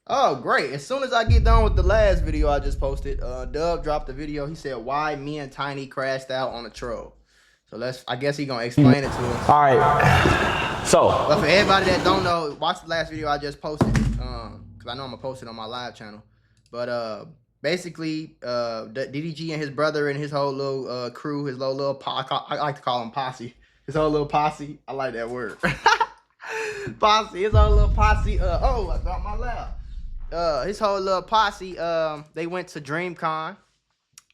Oh, great. As soon as I get done with the last video I just posted, Dub dropped a video. He said why me and Tiny crashed out on a troll. So I guess he gonna explain it to us. All right. But for So, everybody that don't know, watch the last video I just posted. Cause I know I'm gonna post it on my live channel. But basically, DDG and his brother and his whole little crew, his little I like to call him posse. His whole little posse. I like that word. Posse. His whole little posse. Oh, I dropped my lap. His whole little posse, they went to DreamCon,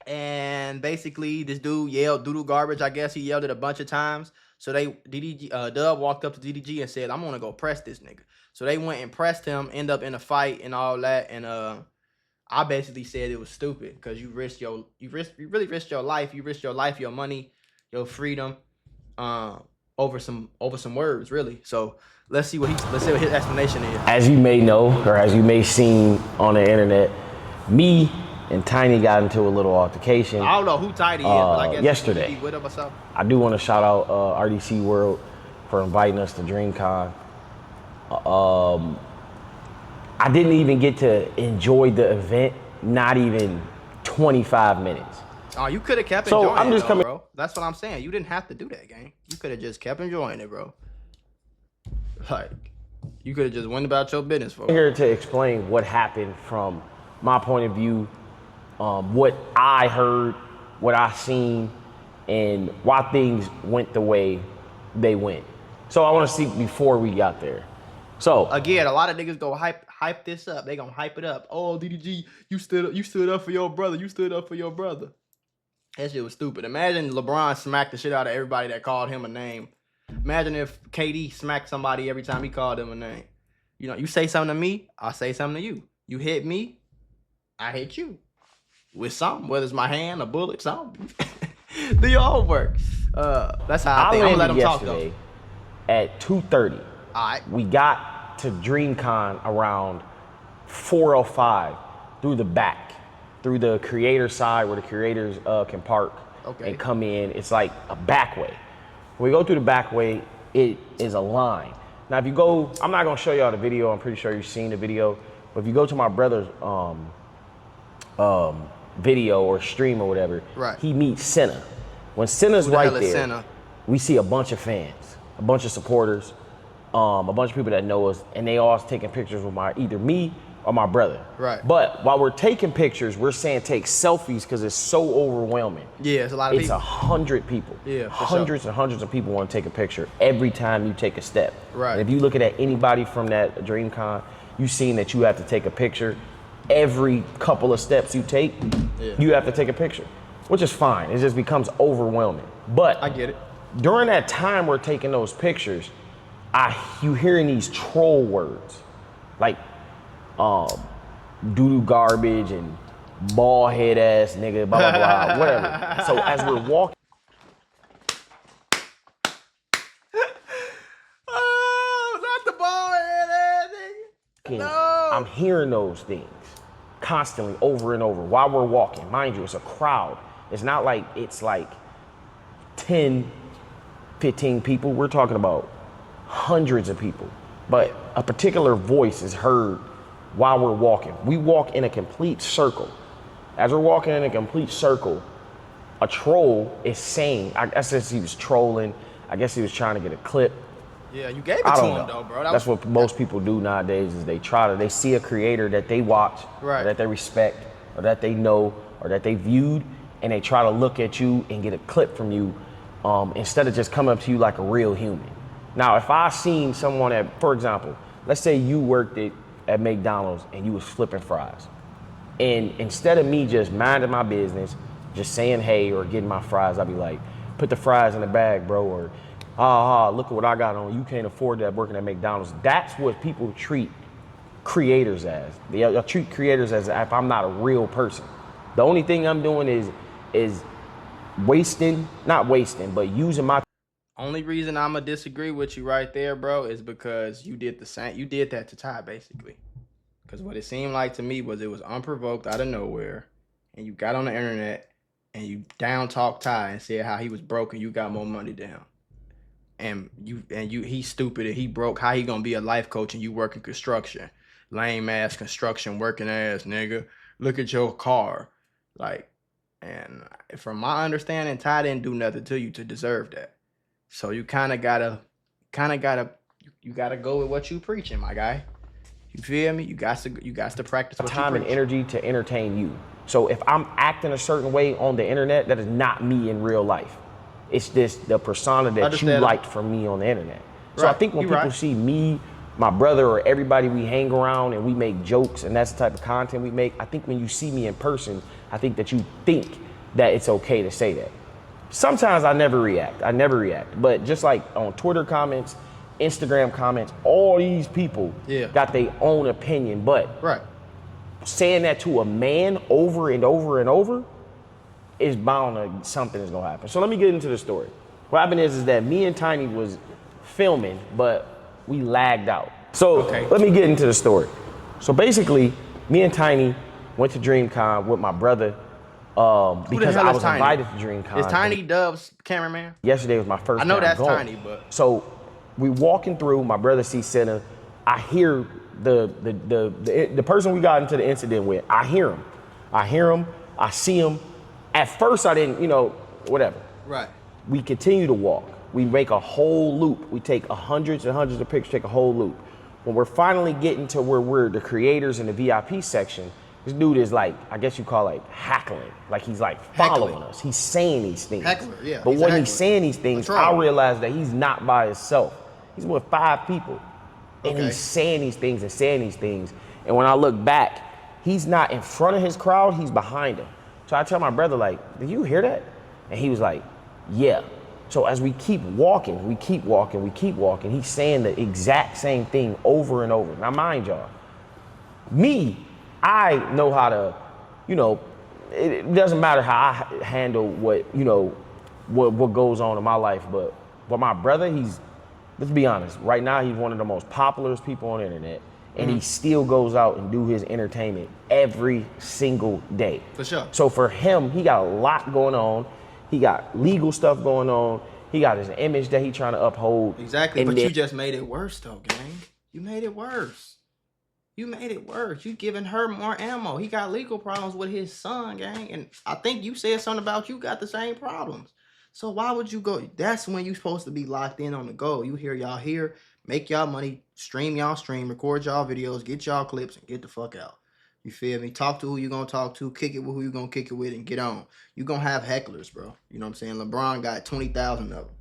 and basically this dude yelled doodle garbage. I guess he yelled it a bunch of times. So Dub walked up to DDG and said, "I'm gonna go press this nigga." So they went and pressed him, end up in a fight and all that. And I basically said it was stupid because you really risked your life. You risked your life, your money, your freedom, over some words, really. So let's see what his explanation is. as you may know, or as you may seen on the internet, me and Tiny got into a little altercation. I don't know who Tidy is, but I guess yesterday. he with him or something. I do want to shout out RDC World for inviting us to DreamCon. I didn't even get to enjoy the event, not even 25 minutes. Oh, you could have kept So, enjoying I'm just it, though, coming- bro. That's what I'm saying. You didn't have to do that, gang. You could have just kept enjoying it, bro. Like, you could have just went about your business, I'm for here to explain what happened from my point of view, what I heard, what I seen, and why things went the way they went. So I want to see before we got there. So Again, a lot of niggas go hype this up. They gonna hype it up. Oh, DDG, you stood up for your brother. You stood up for your brother. That shit was stupid. Imagine LeBron smacked the shit out of everybody that called him a name. Imagine if KD smacked somebody every time he called them a name. You know, you say something to me, I say something to you. You hit me, I hit you. With something, whether it's my hand, a bullet, something. Do your homework. That's how I think. I'm gonna let them talk though. yesterday at 2:30. All right. We got to DreamCon around 4:05 through the back, through the creator side where the creators can park and come in. It's like a back way. When we go through the back way, it is a line. Now, if you go, I'm not gonna show y'all the video. I'm pretty sure you've seen the video. But if you go to my brother's video or stream or whatever, Right. he meets Senna. When Senna's Who the right hell is there, Senna? we see a bunch of fans, a bunch of supporters, a bunch of people that know us, and they all taking pictures with either me or my brother. Right. But while we're taking pictures, we're saying take selfies because it's so overwhelming. Yeah, it's a lot of It's people. 100 people. Yeah, for hundreds and hundreds of people want to take a picture every time you take a step. Right. And if you look at anybody from that DreamCon, you've seen that you have to take a picture every couple of steps you take. Yeah. You have to take a picture, which is fine. It just becomes overwhelming. But I get it. during that time we're taking those pictures, you hearing these troll words like doo-doo garbage and bald head ass nigga, blah blah blah, whatever. So as we're walking, Oh, not the ball head nigga. No. I'm hearing those things constantly over and over while we're walking. Mind you, it's a crowd. It's not like it's like 10, 15 people. We're talking about hundreds of people. But a particular voice is heard while we're walking. We walk in a complete circle. As we're walking in a complete circle, a troll is saying, I guess he was trolling. I guess he was trying to get a clip. Yeah, you gave it I to don't him know. though, bro. That's what most people do nowadays is they see a creator that they watch, Right. or that they respect, or that they know, or that they viewed, and they try to look at you and get a clip from you instead of just coming up to you like a real human. Now, if I seen someone for example, let's say you worked at McDonald's and you was flipping fries, and instead of me just minding my business, just saying hey or getting my fries, I'd be like, put the fries in the bag, bro, or look at what I got on. You can't afford that working at McDonald's. That's what people treat creators as. They'll treat creators as if I'm not a real person. The only thing I'm doing is not wasting, but using my. Only reason I'ma disagree with you right there, bro, is because you did the same. You did that to Ty, basically. Because what it seemed like to me was it was unprovoked out of nowhere, and you got on the internet and you down talked Ty and said how he was broke and you got more money than him. And he's stupid and he broke. How he gonna be a life coach and you work in construction? lame ass construction working ass nigga. Look at your car. Like, and from my understanding, Ty didn't do nothing to you to deserve that. So you kind of gotta go with what you preaching, my guy. You feel me? You got to practice what time you and preach. energy to entertain you. So if I'm acting a certain way on the internet, that is not me in real life. It's just the persona that you liked from me on the internet. So I think when people see me, my brother, or everybody we hang around and we make jokes and that's the type of content we make, I think when you see me in person, I think that you think that it's okay to say that. Sometimes I never react. But just like on Twitter comments, Instagram comments, all these people got their own opinion. But saying that to a man over and over and over is bound to, something is gonna happen. So let me get into the story. What happened is that me and Tiny was filming, but we lagged out. So let me get into the story. So basically, me and Tiny went to DreamCon with my brother because I was invited to DreamCon. Is Tiny Dub's cameraman? Yesterday was my first time. I know that's going. Tiny, but so we walking through. My brother sees Senna. I hear the person we got into the incident with. I hear him. I see him. At first, I didn't, whatever. Right. We continue to walk. We make a whole loop. We take hundreds and hundreds of pictures, take a whole loop. When we're finally getting to where we're the creators in the VIP section, this dude is like, I guess you call it hackling. Like he's like following us. He's saying these things. Heckler, yeah. But when he's saying these things, I realize that he's not by himself. He's with 5 people. And he's saying these things and saying these things. And when I look back, he's not in front of his crowd, he's behind him. So I tell my brother, like, did you hear that? And he was like, yeah. So as we keep walking, he's saying the exact same thing over and over. Now mind y'all, I know how to, it doesn't matter how I handle what goes on in my life, but my brother, let's be honest, right now he's one of the most popular people on the internet, and he still goes out and do his entertainment every single day. For sure. So for him, he got a lot going on. He got legal stuff going on. He got his image that he's trying to uphold. Exactly, but you just made it worse though, gang. You made it worse. You giving her more ammo. He got legal problems with his son, gang. And I think you said something about you got the same problems. So why would you go? That's when you're supposed to be locked in on the goal. You hear y'all here, make y'all money, stream y'all stream, record y'all videos, get y'all clips, and get the fuck out. You feel me? Talk to who you gonna talk to, kick it with who you gonna kick it with, and get on. You gonna have hecklers, bro. You know what I'm saying? LeBron got 20,000 of them.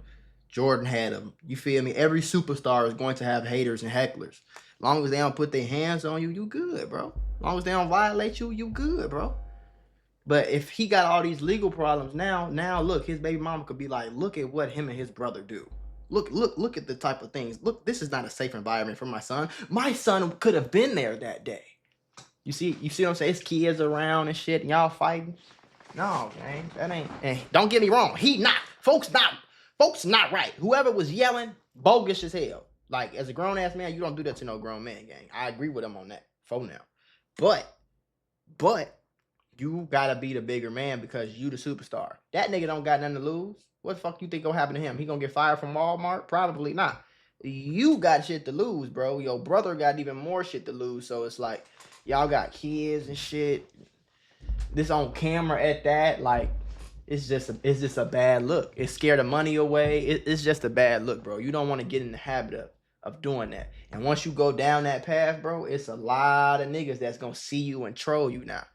Jordan had them. You feel me? Every superstar is going to have haters and hecklers. As long as they don't put their hands on you, you good, bro. As long as they don't violate you, you good, bro. But if he got all these legal problems now look, his baby mama could be like, look at what him and his brother do. Look at the type of things. Look, this is not a safe environment for my son. My son could have been there that day. You see what I'm saying? His kids around and shit, and y'all fighting. No, man, that ain't. And don't get me wrong, folks not right. Whoever was yelling, bogus as hell. Like as a grown ass man, you don't do that to no grown man, gang. I agree with him on that for now. But you gotta be the bigger man because you the superstar. That nigga don't got nothing to lose. What the fuck you think gonna happen to him? He gonna get fired from Walmart? Probably not. You got shit to lose, bro. Your brother got even more shit to lose. So it's like, y'all got kids and shit. This on camera at that, like, it's just a bad look. It scared the money away. It's just a bad look, bro. You don't want to get in the habit of doing that. And once you go down that path, bro, it's a lot of niggas that's gonna see you and troll you now.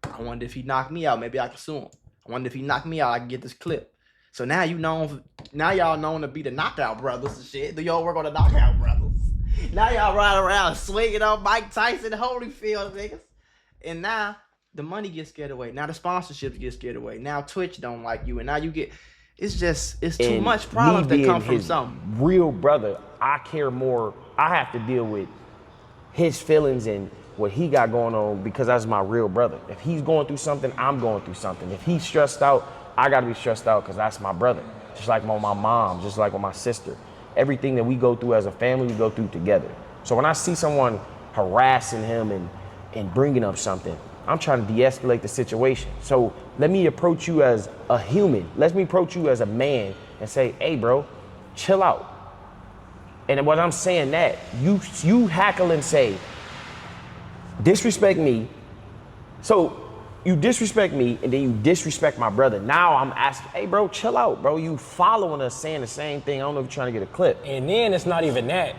I wonder if he knocked me out, maybe I can sue him. I wonder if he knocked me out, I can get this clip. So now y'all known to be the knockout brothers and shit. Do y'all work on the knockout brothers? Now y'all ride around swinging on Mike Tyson, Holyfield niggas. And now the money gets scared away. Now the sponsorships get scared away. Now Twitch don't like you. And now you get, it's too much problems that come from something. Real brother, I care more. I have to deal with his feelings and what he got going on because that's my real brother. If he's going through something, I'm going through something. If he's stressed out, I gotta be stressed out because that's my brother. Just like with my mom, just like with my sister. Everything that we go through as a family, we go through together. So when I see someone harassing him and bringing up something, I'm trying to de-escalate the situation. So let me approach you as a human. Let me approach you as a man and say, hey bro, chill out. And when I'm saying that, you hackle and say, disrespect me. So you disrespect me and then you disrespect my brother. Now I'm asking, hey bro, chill out, bro. You following us saying the same thing. I don't know if you're trying to get a clip. And then it's not even that.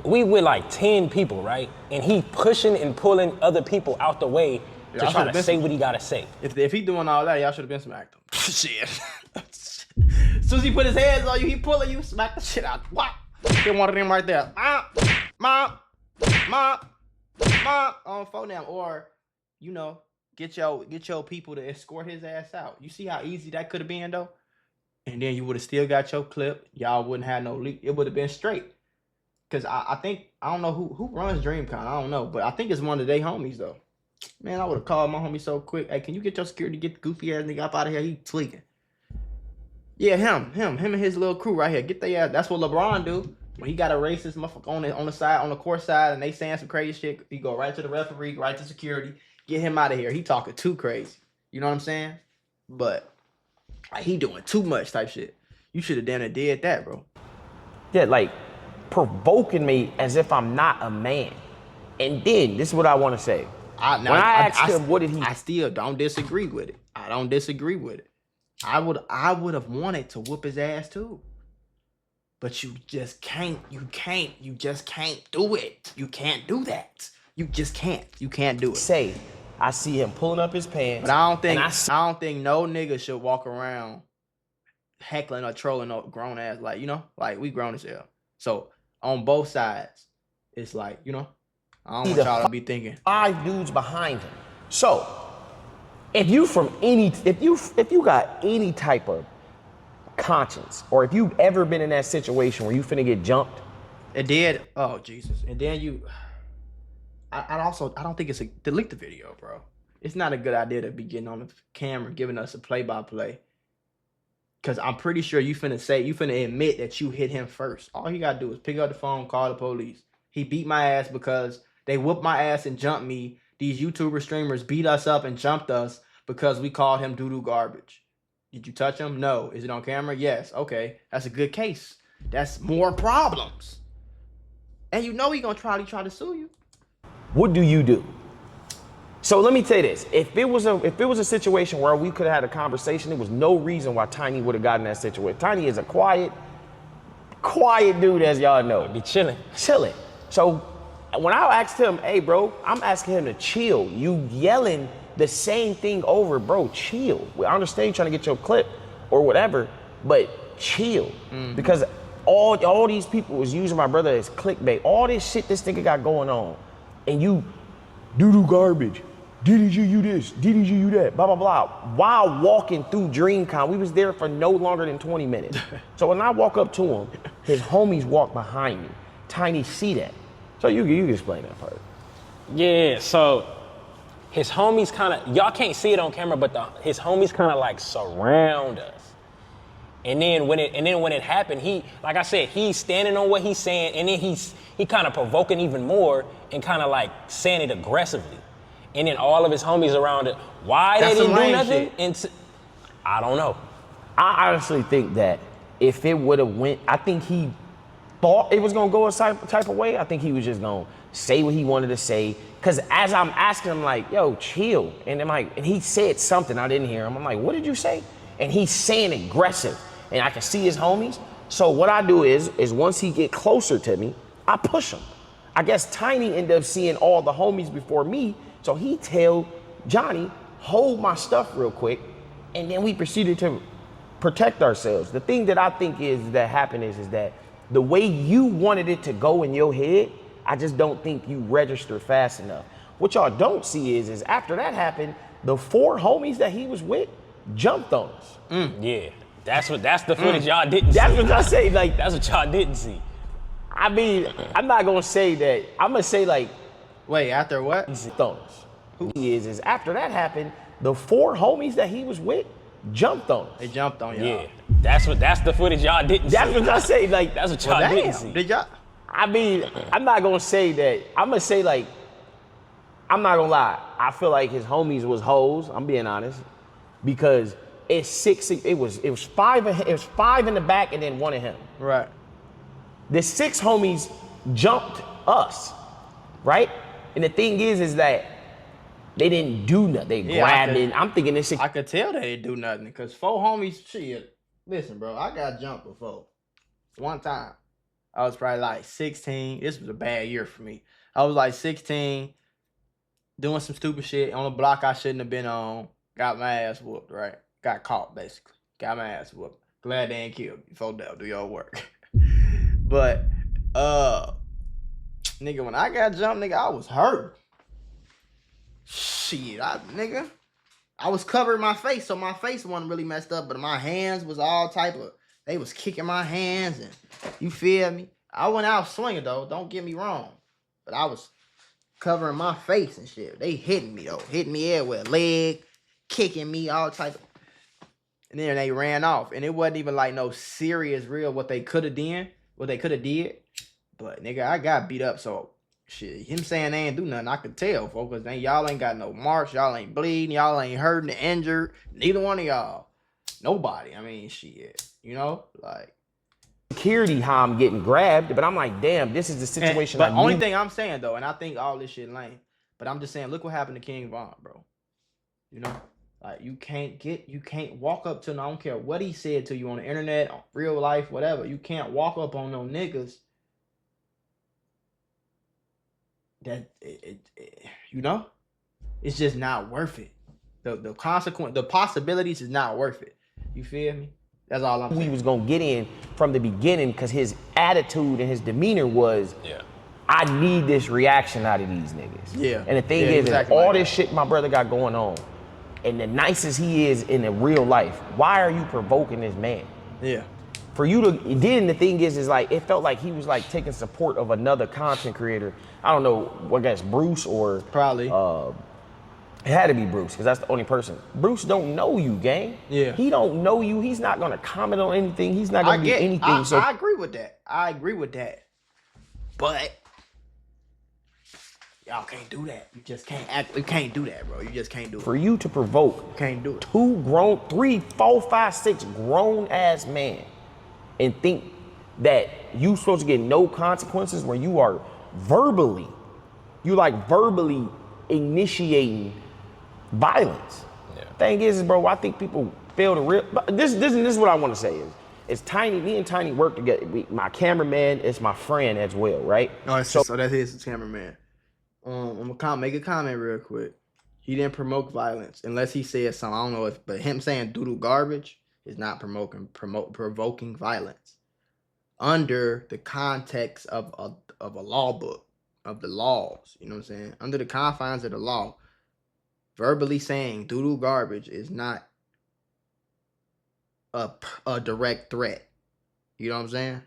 We with like 10 people, right? And he pushing and pulling other people out the way to try to say what he gotta say. If he doing all that, y'all should have been smacked him. Shit. As soon as he put his hands on you, he pulling you, smack the shit out. What? Get one of them right there. Mom, on phone now, or you know, get your people to escort his ass out. You see how easy that could have been though, and then you would have still got your clip. Y'all wouldn't have no leak. It would have been straight. Cause I think I don't know who runs DreamCon. I don't know, but I think it's one of their homies though. Man, I would have called my homie so quick. Hey, can you get your security, get the goofy ass nigga up out of here? He tweaking. Yeah, him and his little crew right here. Get their ass. That's what LeBron do. When he got a racist motherfucker on the side, on the court side, and they saying some crazy shit, he go right to the referee, right to security, get him out of here. He talking too crazy. You know what I'm saying? But like, he doing too much type shit. You should have damn it did that, bro. Yeah, like provoking me as if I'm not a man. And then this is what I want to say. When I asked him, what did he? I still don't disagree with it. I don't disagree with it. I would have wanted to whoop his ass too. But you just can't. You just can't do it. You can't do that. You just can't. You can't do it. Say, I see him pulling up his pants. But I don't think no nigga should walk around heckling or trolling a grown ass, like, you know, like we grown as hell. So on both sides, it's like, you know, I don't want y'all to be thinking 5 dudes behind him. So if you got any type of conscience, or if you've ever been in that situation where you finna get jumped, it did. Oh Jesus! And then I don't think it's delete the video, bro. It's not a good idea to be getting on the camera giving us a play-by-play. Cause I'm pretty sure you finna admit that you hit him first. All you gotta do is pick up the phone, call the police. He beat my ass because they whooped my ass and jumped me. These YouTuber streamers beat us up and jumped us because we called him doo-doo garbage. Did you touch him? No. Is it on camera? Yes. Okay. That's a good case. That's more problems. And you know he gonna try to sue you. What do you do? So let me tell you this. If it was a situation where we could have had a conversation, there was no reason why Tiny would have gotten that situation. Tiny is a quiet dude, as y'all know. Be chilling. So when I asked him, hey bro, I'm asking him to chill. You yelling the same thing over, bro, chill. I understand you trying to get your clip or whatever, but chill. Mm-hmm. Because all these people was using my brother as clickbait. All this shit this nigga got going on. And you doo-doo garbage. DDG you this, DDG you that, blah, blah, blah. While walking through DreamCon, we was there for no longer than 20 minutes. So when I walk up to him, his homies walk behind me. Tiny see that. So you can explain that part. Yeah, so his homies kind of, y'all can't see it on camera, but his homies kind of like surround us. And then when it happened, he, like I said, he's standing on what he's saying, and then he kind of provoking even more and kind of like saying it aggressively. And then all of his homies around it, why they didn't do nothing? And I don't know. I honestly think that if it would have went, I think he thought it was gonna go a type of way. I think he was just gonna say what he wanted to say. Cause as I'm asking him like, yo, chill. And and he said something, I didn't hear him. I'm like, what did you say? And he's saying aggressive. And I can see his homies. So what I do is once he get closer to me, I push him. I guess Tiny ended up seeing all the homies before me. So he tell Johnny, hold my stuff real quick. And then we proceeded to protect ourselves. The thing that I think that happened is that the way you wanted it to go in your head, I just don't think you registered fast enough. What y'all don't see is after that happened, the 4 homies that he was with jumped on us. Yeah, that's the footage y'all didn't see. That's what I say, like. That's what y'all didn't see. I mean, I'm not gonna say that. I'm gonna say like. Wait, after what? On us. Who he is after that happened, the 4 homies that he was with jumped on us. They jumped on y'all. Yeah, that's the footage y'all didn't see. That's what I say, like. That's what y'all didn't see. Did y'all? I mean, I'm not gonna say that. I'm gonna say like, I'm not gonna lie. I feel like his homies was hoes. I'm being honest, because it's 6. It was 5. It was 5 in the back and then 1 of him. Right. The 6 homies jumped us, right? And the thing is that they didn't do nothing. They grabbed it. I'm thinking this shit. I could tell they didn't do nothing because 4 homies, shit. Listen, bro, I got jumped before. One time. I was probably like 16. This was a bad year for me. I was like 16, doing some stupid shit on a block I shouldn't have been on. Got my ass whooped, right? Got caught, basically. Got my ass whooped. Glad they ain't killed me. Fuck that, do your work. But, nigga, when I got jumped, nigga, I was hurt. Shit, nigga. I was covering my face, so my face wasn't really messed up, but my hands was all type of, they was kicking my hands, and you feel me? I went out swinging, though, don't get me wrong. But I was covering my face and shit. They hitting me, though. Hitting me everywhere. Leg, kicking me, all type of. And then they ran off. And it wasn't even like no serious real what they could have done. What they could have did. But, nigga, I got beat up, so shit. Him saying they ain't do nothing, I could tell, folks. Because y'all ain't got no marks. Y'all ain't bleeding. Y'all ain't hurting, injured. Neither one of y'all. Nobody. I mean, shit. You know? Like. Security how I'm getting grabbed, but I'm like, damn, this is the situation. But only thing I'm saying though, and I think all this shit lame, but I'm just saying, look what happened to King Von, bro. You know, like you can't walk up to, I don't care what he said to you on the internet, on real life, whatever. You can't walk up on no niggas that you know, it's just not worth it. The consequence, the possibilities is not worth it. You feel me? That's all I'm saying. He was gonna get in from the beginning because his attitude and his demeanor was, I need this reaction out of these niggas. Yeah. And the thing is, exactly all this shit my brother got going on, and the nicest he is in the real life, why are you provoking this man? Yeah. For you to, then the thing is like, it felt like he was like taking support of another content creator. I don't know, I guess Bruce or probably. It had to be Bruce, because that's the only person. Bruce don't know you, gang. Yeah. He don't know you. He's not gonna comment on anything. He's not gonna do anything. I agree with that. I agree with that. But y'all can't do that. You just can't act. You can't do that, bro. You just can't do it. For you to provoke, you can't do it. 3, 4, 5, 6 grown ass men and think that you supposed to get no consequences when you are verbally initiating violence. Yeah. Thing is, bro, I think people fail to real. This is what I want to say is Tiny. Me and Tiny work together. My cameraman is my friend as well, right? Oh, so that's his cameraman. I'm gonna make a comment real quick. He didn't promote violence unless he said something. I don't know but him saying doodle garbage is not provoking violence under the context of a law book, of the laws. You know what I'm saying? Under the confines of the law. Verbally saying doodle garbage is not a direct threat. You know what I'm saying?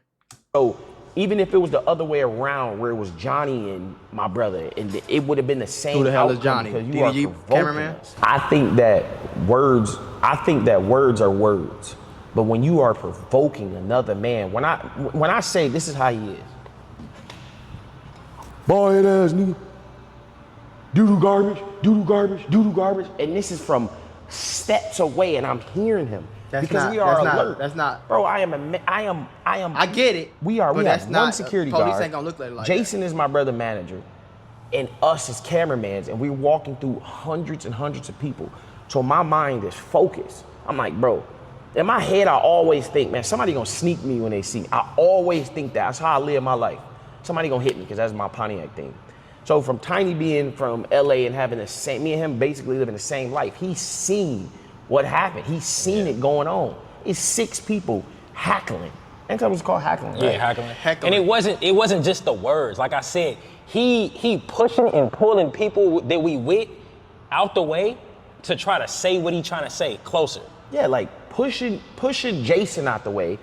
So even if it was the other way around, where it was Johnny and my brother, and it would have been the same. Who the hell is Johnny? Because you are cameraman. I think that words are words, but when you are provoking another man, when I say this is how he is, boy ass nigga. Doodle garbage, and this is from steps away, and I'm hearing him we are alert. That's not, bro. I am. I get it. We have one security guard. Police ain't gonna look like Jason is my brother manager, and us as cameramans, and we're walking through hundreds and hundreds of people. So my mind is focused. I'm like, bro. In my head, I always think, man, somebody gonna sneak me when they see me. I always think that. That's how I live my life. Somebody gonna hit me because that's my Pontiac thing. So from Tiny being from LA and having the same, me and him basically living the same life, he's seen what happened. He's seen it going on. It's 6 people hackling. Ain't that what's called hackling? Right? Yeah, hackling. And it wasn't just the words. Like I said, he pushing and pulling people that we with out the way to try to say what he trying to say closer. Yeah, like pushing Jason out the way,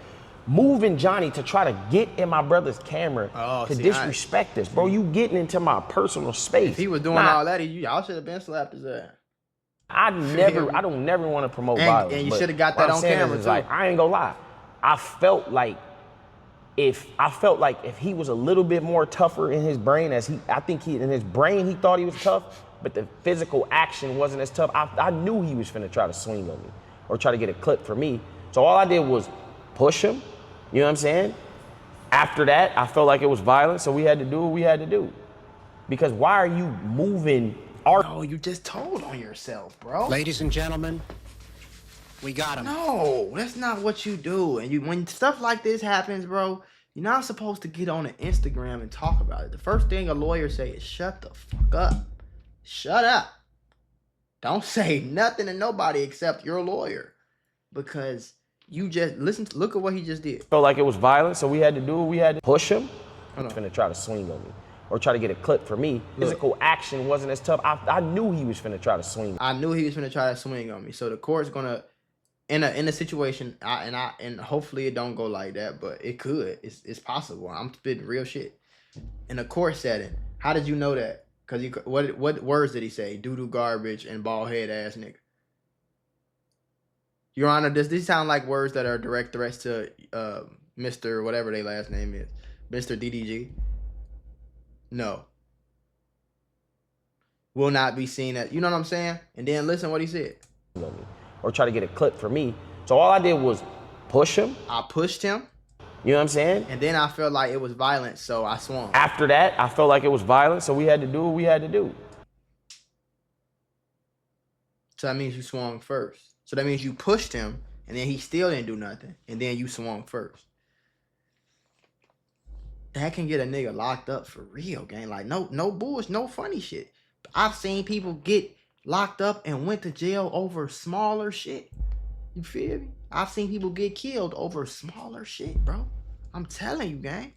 moving Johnny to try to get in my brother's camera to disrespect us. Bro, you getting into my personal space. If he was doing all that, y'all should have been slapped his ass. I don't never want to promote violence. And you should have got that on camera too. Like, I ain't gonna lie. I felt like if he was a little bit more tougher in his brain, I think in his brain he thought he was tough, but the physical action wasn't as tough. I knew he was finna try to swing on me or try to get a clip for me. So all I did was push him. You know what I'm saying? After that, I felt like it was violent, so we had to do what we had to do. Because why are you moving our... Oh, you just told on yourself, bro. Ladies and gentlemen, we got him. No, that's not what you do. And when stuff like this happens, bro, you're not supposed to get on an Instagram and talk about it. The first thing a lawyer say is shut the fuck up. Shut up. Don't say nothing to nobody except your lawyer. Because you just look at what he just did. Felt like it was violent, so we had to do what we had to push him. He was finna try to swing on me or try to get a clip for me. Physical action wasn't as tough. I knew he was finna try to swing. I knew he was finna try to swing on me. So the court's gonna, in a situation, and hopefully it don't go like that, but it could. It's possible. I'm spitting real shit. In a court setting, how did you know that? Cause what words did he say? Doo-doo garbage and bald head ass nigga. Your Honor, does this sound like words that are direct threats to Mr. whatever their last name is? Mr. DDG? No. Will not be seen as, you know what I'm saying? And then listen what he said. Or try to get a clip for me. So all I did was push him. I pushed him. You know what I'm saying? And then I felt like it was violent, so I swung. After that, I felt like it was violent, so we had to do what we had to do. So that means you swung first. So that means you pushed him, and then he still didn't do nothing, and then you swung first. That can get a nigga locked up for real, gang. Like, no bullshit, no funny shit. I've seen people get locked up and went to jail over smaller shit. You feel me? I've seen people get killed over smaller shit, bro. I'm telling you, gang.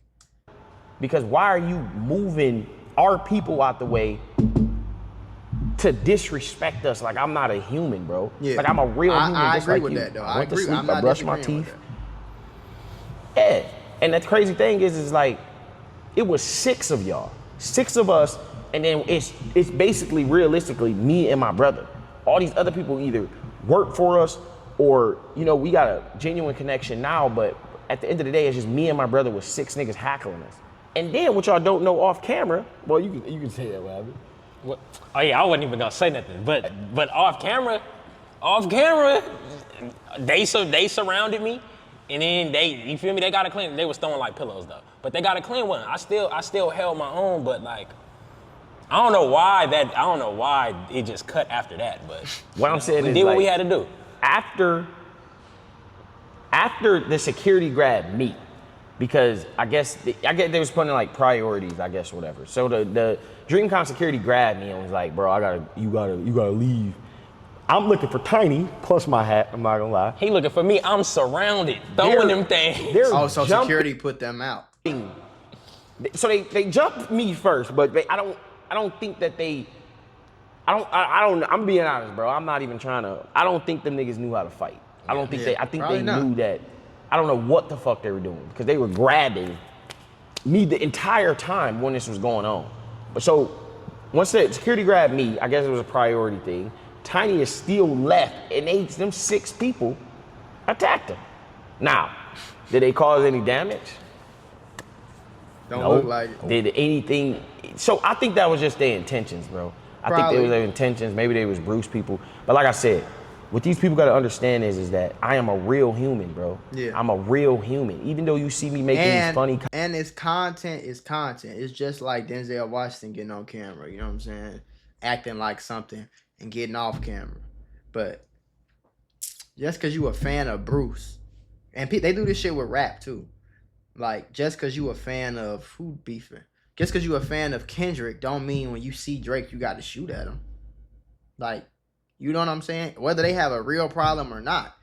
Because why are you moving our people out the way to disrespect us like I'm not a human, bro? Yeah. Like I'm a real human I just agree like with you. that, though. I went to agree. sleep, I'm I not brushed my disagreeing teeth. with that. Yeah. And the crazy thing is like, it was 6 of y'all. 6 of us, and then it's basically realistically me and my brother. All these other people either work for us or, you know, we got a genuine connection now, but at the end of the day, it's just me and my brother with 6 niggas hackling us. And then what y'all don't know off camera, well, you can say that, Rabbit. What? Oh yeah, I wasn't even gonna say nothing, but off camera, they surrounded me, and then you feel me? They got a clean. They was throwing like pillows though, but they got a clean one. I still held my own, but like, I don't know why it just cut after that. But what I'm saying we is did like, what we had to do. After the security grabbed me, because I guess they was putting like priorities, I guess, whatever. So the DreamCon security grabbed me and was like, bro, you gotta leave. I'm looking for Tiny plus my hat. I'm not gonna lie. He looking for me. I'm surrounded, throwing them things. Oh, so security put them out. So they jumped me first, but I don't think that they. I'm being honest, bro. I'm not even trying to. I don't think them niggas knew how to fight. I don't think I think they knew that. I don't know what the fuck they were doing because they were grabbing me the entire time when this was going on. But so once the security grabbed me, I guess it was a priority thing. Tiny is still left, and them 6 people attacked him. Now, did they cause any damage? Don't look like it. Did anything? So I think that was just their intentions, bro. I think they was their intentions. Maybe they was Bruce people. But like I said, what these people got to understand is that I am a real human, bro. Yeah. I'm a real human. Even though you see me making these funny... And it's content is content. It's just like Denzel Washington getting on camera, you know what I'm saying? Acting like something and getting off camera. But just because you a fan of Bruce, and they do this shit with rap too. Like, just because you a fan of... Who beefing? Just because you a fan of Kendrick don't mean when you see Drake, you got to shoot at him. Like... You know what I'm saying? Whether they have a real problem or not,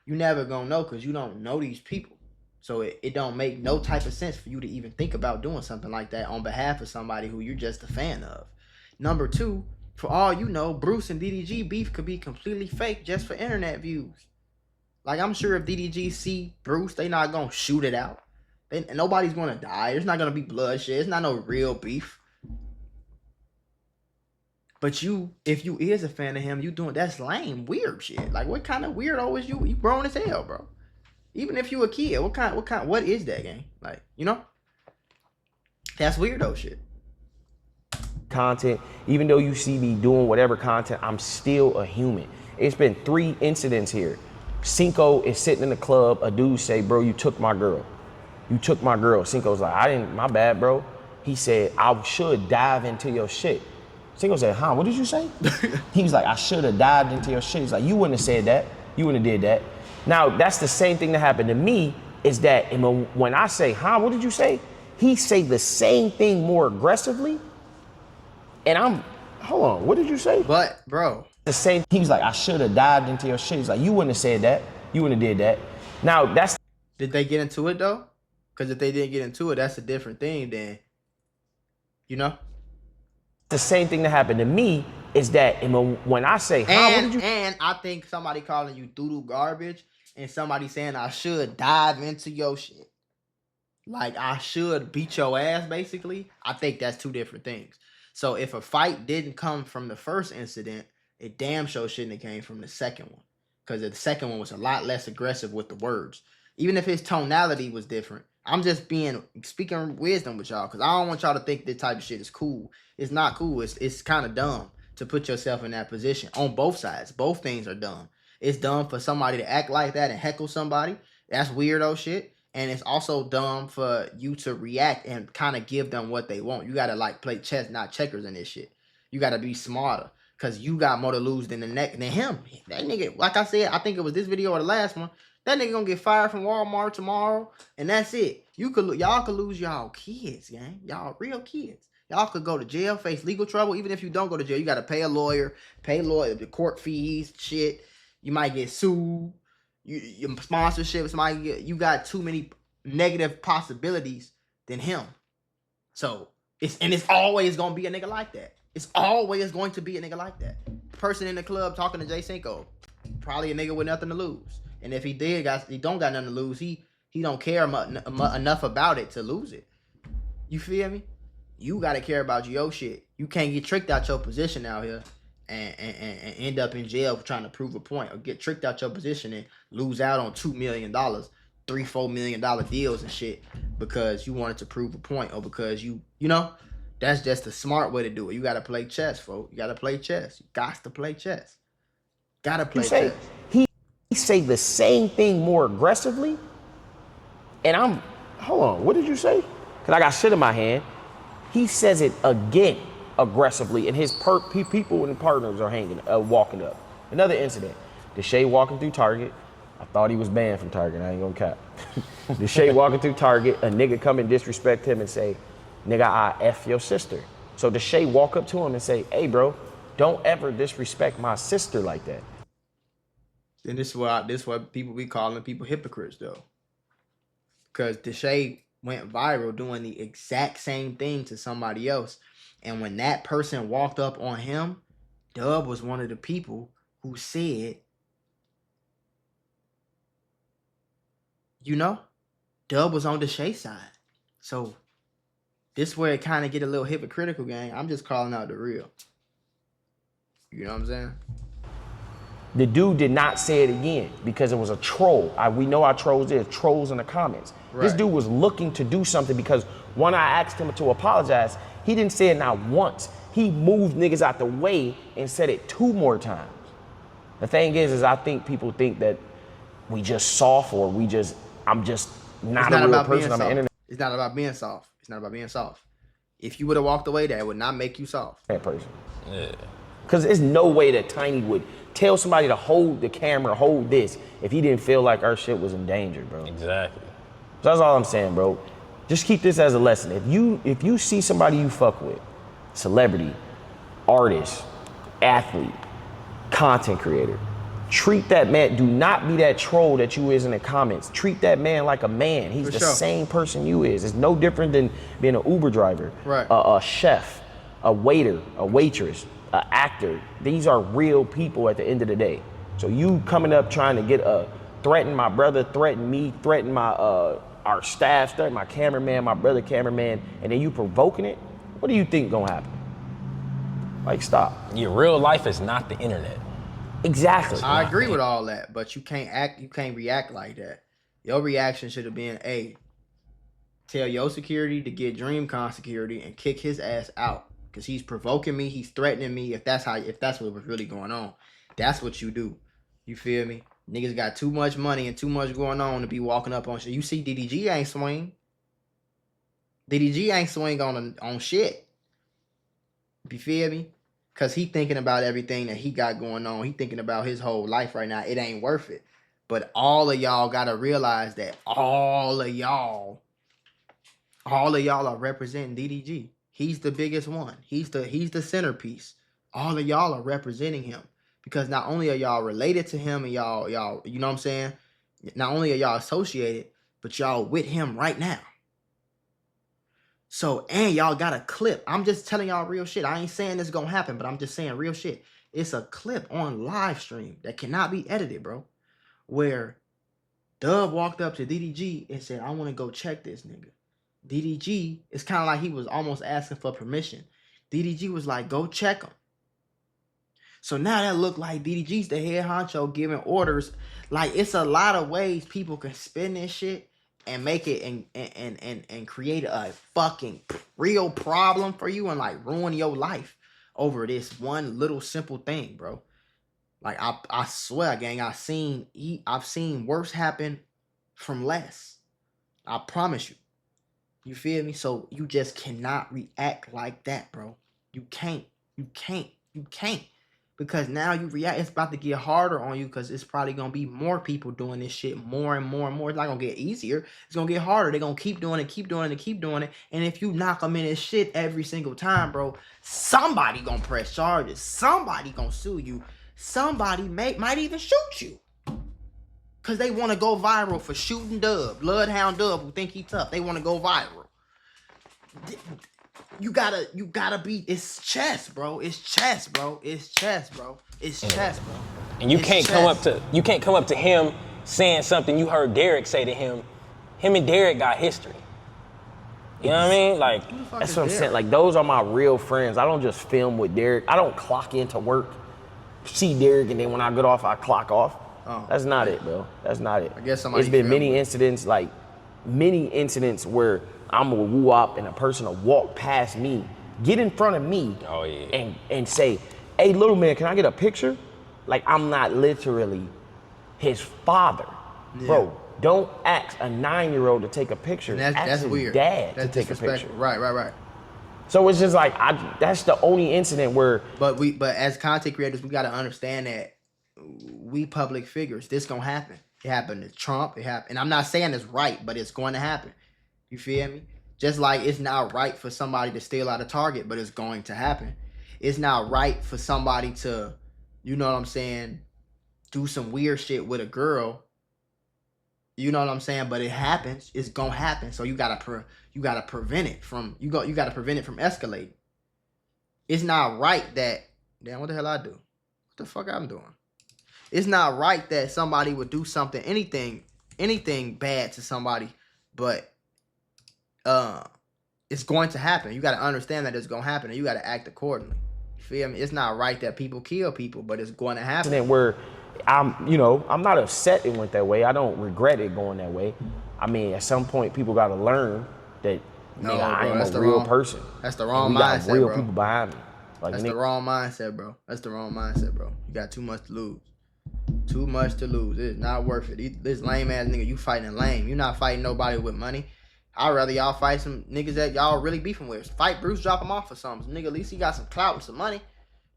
you never gonna know because you don't know these people. So it don't make no type of sense for you to even think about doing something like that on behalf of somebody who you're just a fan of. Number 2, for all you know, Bruce and DDG beef could be completely fake just for internet views. Like, I'm sure if DDG see Bruce, they not gonna shoot it out. Nobody's gonna die. There's not gonna be bloodshed. It's not no real beef. But if you is a fan of him, you doing that's lame, weird shit. Like, what kind of weirdo is you? You grown as hell, bro. Even if you a kid, what is that game? Like, you know? That's weirdo shit. Content, even though you see me doing whatever content, I'm still a human. It's been 3 incidents here. Cinco is sitting in the club, a dude say, bro, you took my girl. You took my girl. Cinco's like, my bad, bro. he said, I should dive into your shit. Single said, huh, what did you say? He was like, I should have dived into your shit. He's like, you wouldn't have said that. You wouldn't have did that. Now, that's the same thing that happened to me, is that when I say, huh, what did you say? He say the same thing more aggressively. And I'm, hold on, what did you say? But, bro. The same, he was like, I should have dived into your shit. He's like, you wouldn't have said that. You wouldn't have did that. Now, that's. Did they get into it, though? Because if they didn't get into it, that's a different thing then. You know? The same thing that happened to me is that when I say, huh, what did you? And I think somebody calling you doo-doo garbage and somebody saying I should dive into your shit. Like I should beat your ass, basically. I think that's two different things. So if a fight didn't come from the first incident, it damn sure shouldn't have came from the second one. Because the second one was a lot less aggressive with the words. Even if his tonality was different. I'm just speaking wisdom with y'all, because I don't want y'all to think this type of shit is cool. It's not cool. It's kind of dumb to put yourself in that position on both sides. Both things are dumb. It's dumb for somebody to act like that and heckle somebody. That's weirdo shit. And it's also dumb for you to react and kind of give them what they want. You got to like play chess, not checkers in this shit. You got to be smarter, because you got more to lose than him. That nigga, like I said, I think it was this video or the last one. That nigga gonna get fired from Walmart tomorrow, and that's it. Y'all could lose y'all kids, gang. Y'all real kids. Y'all could go to jail, face legal trouble. Even if you don't go to jail, you gotta pay a lawyer, the court fees, shit. You might get sued. Your sponsorships you got too many negative possibilities than him. So it's always gonna be a nigga like that. It's always going to be a nigga like that. Person in the club talking to Jay Cinco, probably a nigga with nothing to lose. And if he don't got nothing to lose, he don't care enough about it to lose it. You feel me? You got to care about your shit. You can't get tricked out your position out here and end up in jail for trying to prove a point, or get tricked out your position and lose out on $2 million, $3-4 million deals and shit because you wanted to prove a point, or because you know, that's just the smart way to do it. You got to play chess, folks. You got to play chess. You got to play chess. Got to play chess. He say the same thing more aggressively, and I'm, hold on, what did you say? Because I got shit in my hand. He says it again aggressively, and his people and partners are walking up. Another incident, Deshae walking through Target. I thought he was banned from Target, I ain't gonna cap. Deshae walking through Target, a nigga come and disrespect him and say, nigga, I F your sister. So Deshae walk up to him and say, hey bro, don't ever disrespect my sister like that. And this is why people be calling people hypocrites, though. Because Deshae went viral doing the exact same thing to somebody else. And when that person walked up on him, Dub was one of the people who said, you know, Dub was on Deshae's side. So this is where it kind of get a little hypocritical, gang. I'm just calling out the real. You know what I'm saying? The dude did not say it again because it was a troll. We know how trolls is, trolls in the comments. Right. This dude was looking to do something because when I asked him to apologize, he didn't say it not once. He moved niggas out the way and said it 2 more times. The thing is I think people think that we just soft, or I'm just not a real person. I'm an internet. It's not about being soft. It's not about being soft. If you would have walked away, that would not make you soft. That person. Yeah. Because there's no way that Tiny would tell somebody to hold the camera, hold this, if he didn't feel like our shit was in danger, bro. Exactly. So that's all I'm saying, bro. Just keep this as a lesson. If you see somebody you fuck with, celebrity, artist, athlete, content creator, treat that man. Do not be that troll that you is in the comments. Treat that man like a man. He's the same person you is. It's no different than being an Uber driver, right? A chef, a waiter, a waitress, an actor. These are real people at the end of the day. So you coming up trying to threaten my brother, threaten me, threaten my our staff, threaten my cameraman, my brother cameraman, and then you provoking it. What do you think gonna happen? Like, stop. Your real life is not the internet. Exactly. I agree with all that, but you can't react like that. Your reaction should have been, hey, tell your security to get DreamCon security and kick his ass out. Because he's provoking me, he's threatening me. If that's what was really going on, that's what you do. You feel me? Niggas got too much money and too much going on to be walking up on shit. You see DDG ain't swing. DDG ain't swing on shit. You feel me? Cause he thinking about everything that he got going on. He thinking about his whole life right now. It ain't worth it. But all of y'all gotta realize that all of y'all are representing DDG. He's the biggest one. He's the centerpiece. All of y'all are representing him. Because not only are y'all related to him and y'all, you know what I'm saying? Not only are y'all associated, but y'all with him right now. So, and y'all got a clip. I'm just telling y'all real shit. I ain't saying this is gonna happen, but I'm just saying real shit. It's a clip on live stream that cannot be edited, bro. Where Dub walked up to DDG and said, I want to go check this nigga. DDG, it's kind of like he was almost asking for permission. DDG was like, go check him. So now that look like DDG's the head honcho giving orders. Like, it's a lot of ways people can spin this shit and make it and create a fucking real problem for you and like ruin your life over this one little simple thing, bro. Like I swear, gang, I've seen worse happen from less. I promise you. You feel me? So you just cannot react like that, bro. You can't. Because now you react, it's about to get harder on you because it's probably going to be more people doing this shit more and more and more. It's not going to get easier. It's going to get harder. They're going to keep doing it. And if you knock them in this shit every single time, bro, somebody going to press charges. Somebody going to sue you. Somebody might even shoot you. Because they want to go viral for shooting Dub. Bloodhound Dub who think he tough. They want to go viral. You gotta be, it's chess, bro. It's chess, bro. And you can't come up to him saying something you heard Derek say to him. Him and Derek got history. You know what I mean? Like, that's what I'm saying. Like, those are my real friends. I don't just film with Derek. I don't clock into work, see Derek, and then when I get off, I clock off. Oh, that's not it, bro. That's not it. I guess somebody. It's been many incidents where I'm a woo-wop and a person will walk past me, get in front of me, and say, hey, little man, can I get a picture? Like, I'm not literally his father. Yeah. Bro, don't ask a 9-year-old to take a picture. That's his weird. Dad that's to take a picture. Right. So it's just like, that's the only incident where... But as content creators, we got to understand that we public figures. This gonna happen. It happened to Trump. It happened. And I'm not saying it's right, but it's going to happen. You feel me? Just like it's not right for somebody to steal out of Target, but it's going to happen. It's not right for somebody to, you know what I'm saying, do some weird shit with a girl. You know what I'm saying? But it happens. It's gonna happen. So you gotta prevent it from escalating. It's not right that, damn, what the hell I do? What the fuck I'm doing? It's not right that somebody would do something, anything bad to somebody, but it's going to happen. You got to understand that it's going to happen, and you got to act accordingly. You feel me? It's not right that people kill people, but it's going to happen. And where I'm not upset it went that way. I don't regret it going that way. I mean, at some point, people got to learn that I am a real person. That's the wrong got mindset, real bro. people behind me. Like, that's the wrong mindset, bro. You got too much to lose. Too much to lose. It's not worth it. This lame ass nigga, you fighting lame. You're not fighting nobody with money. I'd rather y'all fight some niggas that y'all really beefing with. Fight Bruce, drop him off or something. Nigga, at least he got some clout and some money.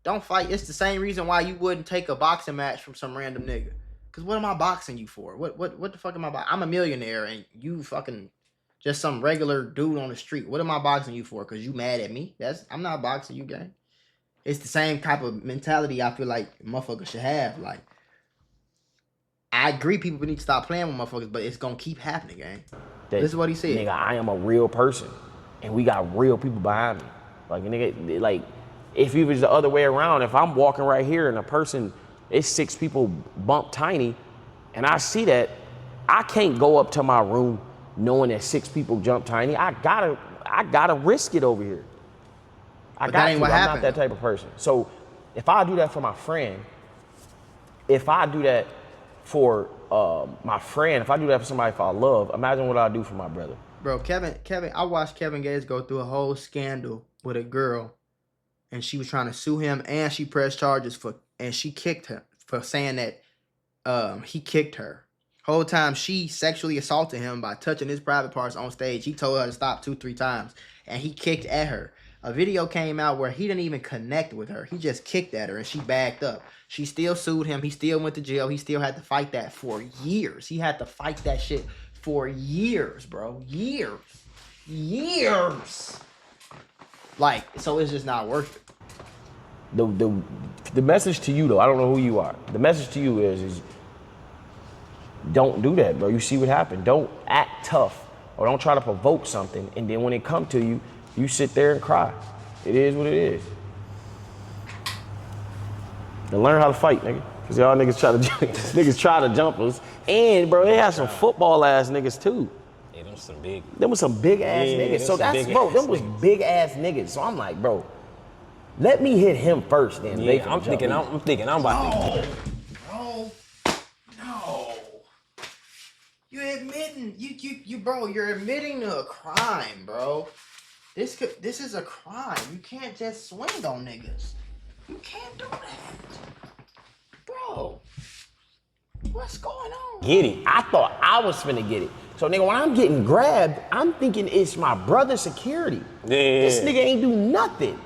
Don't fight. It's the same reason why you wouldn't take a boxing match from some random nigga. Cause what am I boxing you for? What the fuck am I boxing? I'm a millionaire and you fucking just some regular dude on the street. What am I boxing you for? Cause you mad at me? I'm not boxing you, gang. It's the same type of mentality I feel like motherfuckers should have. Like, I agree people need to stop playing with motherfuckers, but it's gonna keep happening, gang. This is what he said. Nigga, I am a real person, and we got real people behind me. Like, nigga, like, if it was the other way around, if I'm walking right here and a person, it's 6 people bump Tiny, and I see that, I can't go up to my room knowing that 6 people jump Tiny. I gotta risk it over here. I'm not that type of person. So if I do that for my friend, if I do that for my friend, if I do that for somebody I love, imagine what I do for my brother. Bro, Kevin, I watched Kevin Gates go through a whole scandal with a girl, and she was trying to sue him, and she pressed charges and she kicked him for saying that he kicked her. Whole time she sexually assaulted him by touching his private parts on stage. He told her to stop 2-3 times, and he kicked at her. A video came out where he didn't even connect with her. He just kicked at her, and she backed up. She still sued him. He still went to jail. He still had to fight that for years. He had to fight that shit for years, bro. Years. Like, so it's just not worth it. The message to you though, I don't know who you are. The message to you is don't do that, bro. You see what happened. Don't act tough or don't try to provoke something, and then when it come to you, you sit there and cry. It is what it is. To learn how to fight, nigga. Cause y'all niggas try to jump us. And bro, they had some football ass niggas too. Yeah, them was some big ass niggas. So that's bro, them was big ass niggas. So I'm like, bro, let me hit him first then. Yeah, I'm thinking I'm about to. No. You're admitting, bro, you're admitting to a crime, bro. This is a crime. You can't just swing on niggas. You can't do that. Bro, what's going on? Get it. I thought I was finna get it. So nigga, when I'm getting grabbed, I'm thinking it's my brother's security. Yeah. This nigga ain't do nothing.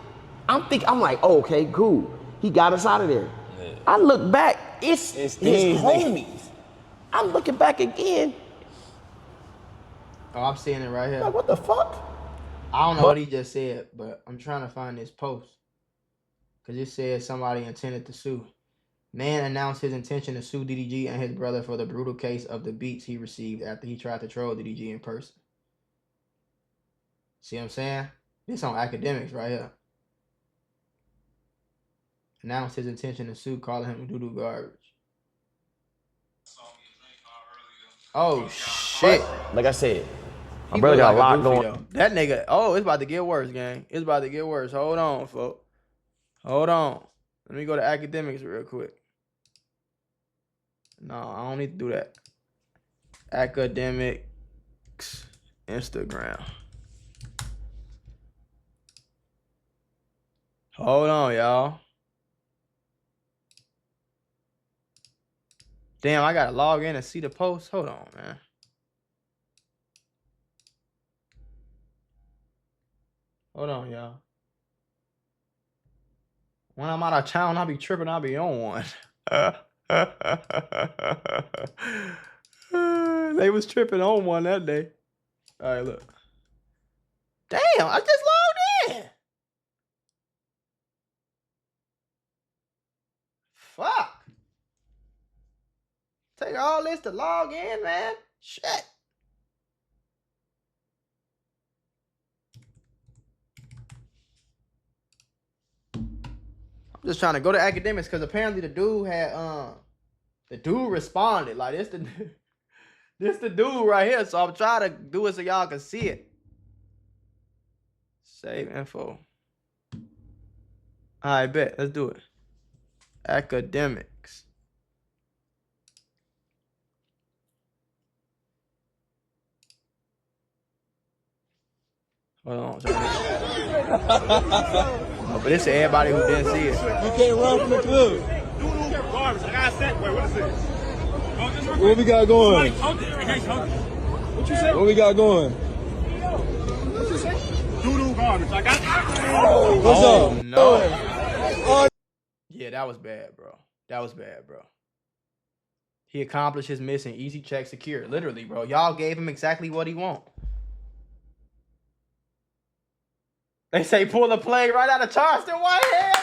I'm like, oh, okay, cool. He got us out of there. Yeah. I look back, it's his homies. I'm looking back again. Oh, I'm seeing it right here. Like, what the fuck? I don't know what he just said, but I'm trying to find this post. Because it said somebody intended to sue. Man announced his intention to sue DDG and his brother for the brutal case of the beats he received after he tried to troll DDG in person. See what I'm saying? This on academics right here. Announced his intention to sue, calling him doo-doo garbage. Oh, shit. Like I said, my brother got a lot going. Though. That nigga, oh, it's about to get worse, gang. It's about to get worse. Hold on, folks. Hold on. Let me go to academics real quick. No, I don't need to do that. Academics, Instagram. Hold on, y'all. Damn, I gotta log in and see the post. Hold on, man. Hold on, y'all. When I'm out of town, I'll be tripping. I'll be on one. They was tripping on one that day. All right, look. Damn, I just logged in. Fuck. Take all this to log in, man. Shit. Just trying to go to academics because apparently the dude had the dude responded like this the dude right here. So I'm trying to do it so y'all can see it. Save info. All right, bet. Let's do it. Academics. Hold on. Oh, but it's everybody who didn't see it. You can't run from the club. What we got going? What you say? What we got going? What you say? Doo-doo garbage. I got what's up? No. Yeah, that was bad, bro. That was bad, bro. He accomplished his mission. Easy check secure. Literally, bro. Y'all gave him exactly what he want. They say pull the play right out of Charleston Whitehead.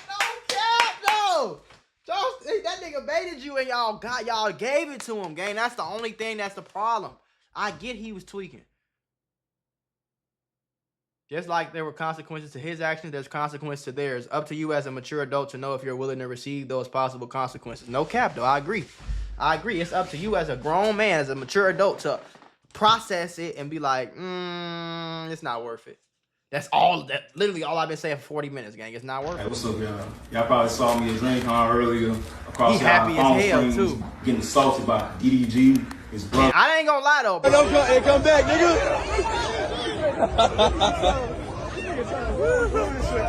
No cap, no. Charleston, that nigga baited you and y'all gave it to him, gang. That's the only thing that's the problem. I get he was tweaking. Just like there were consequences to his actions, there's consequences to theirs. Up to you as a mature adult to know if you're willing to receive those possible consequences. No cap, though. I agree. It's up to you as a grown man, as a mature adult, to process it and be like, it's not worth it. That's all. Literally all I've been saying for 40 minutes, gang. It's not worth it. Hey, what's up, y'all? Y'all probably saw me at DreamCon earlier. Across he happy as hell, too. Getting assaulted by DDG, his brother. Man, I ain't gonna lie, though, bro. Hey, come back, nigga.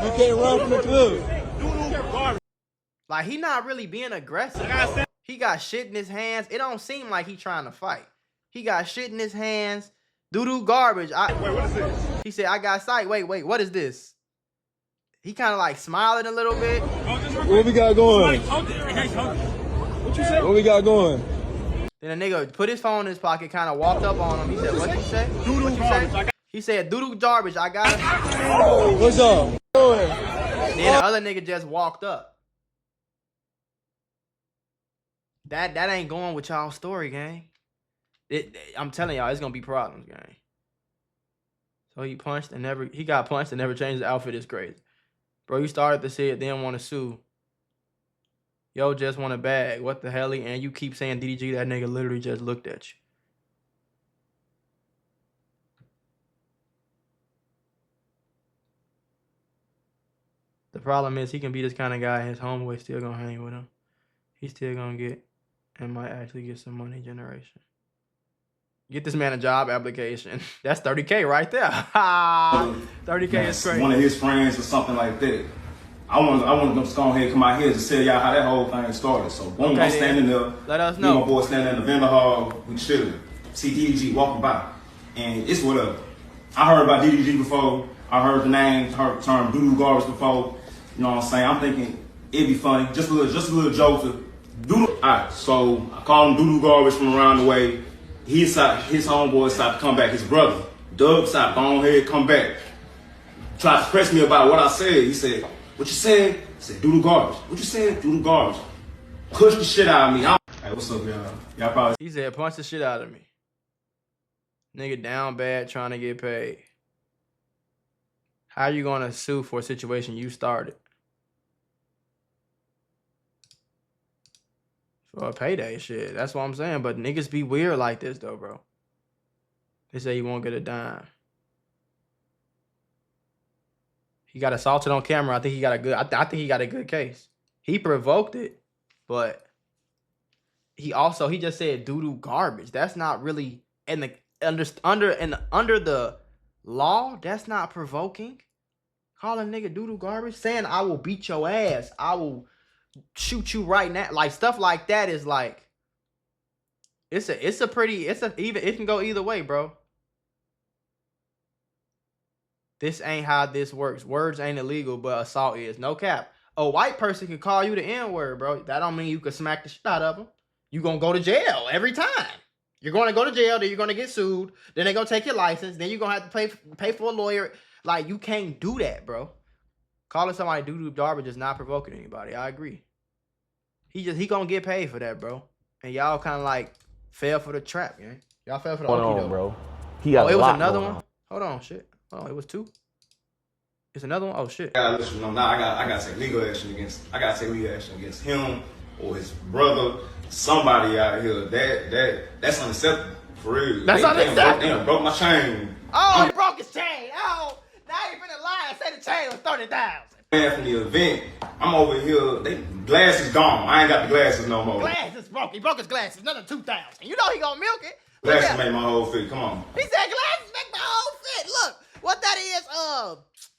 You can't run from the club. Like, he not really being aggressive. He got shit in his hands. It don't seem like he trying to fight. He got shit in his hands. Doo-doo garbage. Wait, what is this? He said, I got sight. Wait, what is this? He kind of like smiling a little bit. What we got going? What you say? What we got going? Then the nigga put his phone in his pocket, kind of walked up on him. He said, what you say? What you say? He said, doo-doo garbage. I got it. Oh, what's up? Then the other nigga just walked up. That ain't going with y'all story, gang. I'm telling y'all, it's gonna be problems, gang. So he got punched and never changed the outfit. It's crazy. Bro, you started to say it, then want to sue. Yo, just want a bag. What the hell? And you keep saying DDG, that nigga literally just looked at you. The problem is he can be this kind of guy. His homeboy still gonna hang with him. He's still gonna get and might actually get some money generation. Get this man a job application. That's 30K right there. 30K is crazy. One of his friends or something like that. I want to just go ahead and come out here to tell y'all how that whole thing started. So boom, Okay, I'm standing there. let us Me and know. my boy standing in the vendor hall. We chilling. See DDG walking by, and it's whatever. I heard about DDG before. I heard the name, heard the term doo-doo garbage before. You know what I'm saying? I'm thinking it'd be funny, just a little joke to doo-doo. Alright, so I call him doo-doo garbage from around the way. His homeboy decided to come back. His brother, Doug, decided to go ahead, come back. Tried to press me about what I said. He said, what you said? I said, doo-doo garbage. What you said? Doo-doo garbage. Push the shit out of me. Hey, what's up, y'all? Y'all probably... He said, punch the shit out of me. Nigga down bad trying to get paid. How you gonna sue for a situation you started? For a payday shit. That's what I'm saying. But niggas be weird like this though, bro. They say you won't get a dime. He got assaulted on camera. I think he got a good. I think he got a good case. He provoked it, but he just said doo-doo garbage. That's not really under the law. That's not provoking. Calling nigga doo-doo garbage, saying I will beat your ass. I will shoot you right now. Like stuff like that is like it can go either way, bro. This ain't how this works. Words ain't illegal, but assault is. No cap. A white person can call you the N-word, bro. That don't mean you can smack the shit out of them. You gonna go to jail every time. You're gonna go to jail, then you're gonna get sued, then they're gonna take your license, then you're gonna have to pay for a lawyer. Like, you can't do that, bro. Calling somebody doo-doo garbage is not provoking anybody. I agree. He gonna get paid for that, bro. And y'all kind of like fell for the trap, man. Y'all fell for the okey doke, bro. He got it was lot another going one. on. Hold on, shit. Oh, it was two. It's another one. Oh shit. I gotta take legal action against him or his brother, somebody out here. That's unacceptable for real. That's unacceptable. They done broke my chain. Oh, he broke his chain. Oh, now you finna lie and say the chain was 30,000. Man, from the event, I'm over here. Glasses gone. I ain't got the glasses no more. Glasses broke. He broke his glasses. Another 2,000. You know he gonna milk it. Glasses make my whole fit. Come on. He said glasses make my whole fit. Look, what that is,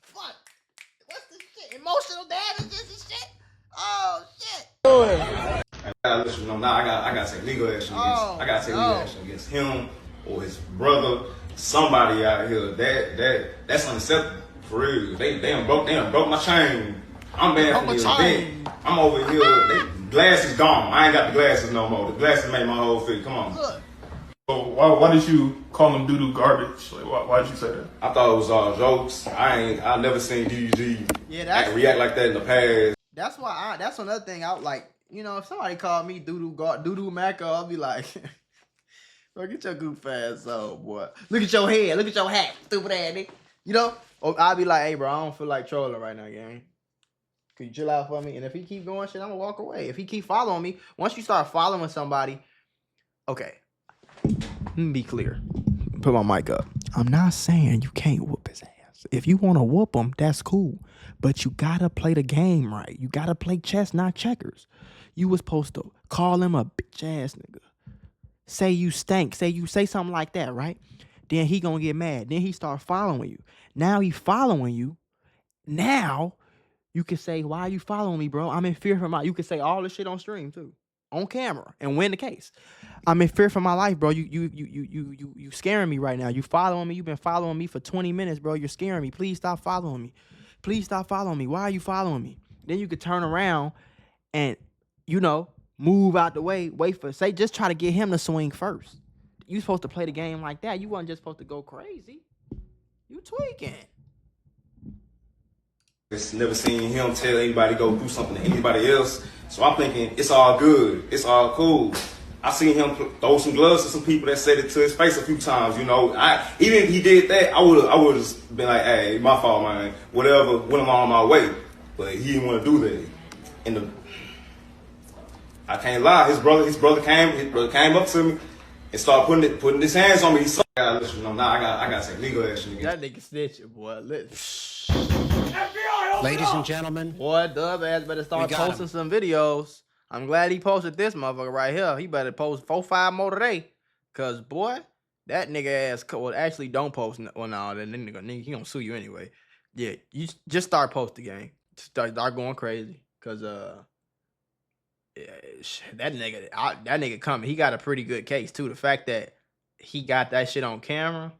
fuck. What's this shit? Emotional damages and shit? Oh, shit. I gotta take legal action against him or his brother, somebody out here. That's unacceptable for real. They done broke my chain. I'm banned from the event. I'm over here. Glasses gone. I ain't got the glasses no more. The glasses make my whole fit. Come on. Look. So why did you call him doo-doo garbage? Like, why did you say that? I thought it was all jokes. I never seen DDG react like that in the past. That's why that's another thing I like. You know, if somebody called me doo-doo Macca, I'll be like, bro, get your goof ass up, boy. Look at your head. Look at your hat, stupid ass nigga. You know? Or I'll be like, hey, bro, I don't feel like trolling right now, gang. Could you chill out for me? And if he keep going shit, I'm gonna walk away. If he keep following me, once you start following somebody, okay. Let me be clear. Put my mic up. I'm not saying you can't whoop his ass. If you want to whoop him, that's cool. But you gotta play the game right. You gotta play chess, not checkers. You was supposed to call him a bitch ass nigga. Say you stank. Say you say something like that, right? Then he gonna get mad. Then he start following you. Now he following you. Now you can say, why are you following me, bro? I'm in fear for my. You can say all this shit on stream too. on camera and win the case. I'm in fear for my life, bro. You scaring me right now. You following me. You've been following me for 20 minutes, bro. You're scaring me. Please stop following me. Please stop following me. Why are you following me? Then you could turn around and, you know, move out the way, just try to get him to swing first. You supposed to play the game like that. You wasn't just supposed to go crazy. You tweaking. It's never seen him tell anybody to go do something to anybody else. So I'm thinking it's all good. It's all cool. I seen him throw some gloves to some people that said it to his face a few times. You know, even if he did that, I would have been like, "Hey, my fault, man. Whatever, went on my way." But he didn't want to do that. And I can't lie. His brother came up to me and started putting his hands on me. He's I gotta take legal action again. That nigga snitching, boy. Ladies and gentlemen, Boy, Dub ass better start We got posting him. some videos. I'm glad he posted this motherfucker right here. He better post 4-5 more today. Cause boy, that nigga ass well actually don't post. Well, no, that nigga he gonna sue you anyway. Yeah, you just start posting, gang. Start going crazy. Cause yeah, that nigga coming. He got a pretty good case too. The fact that he got that shit on camera.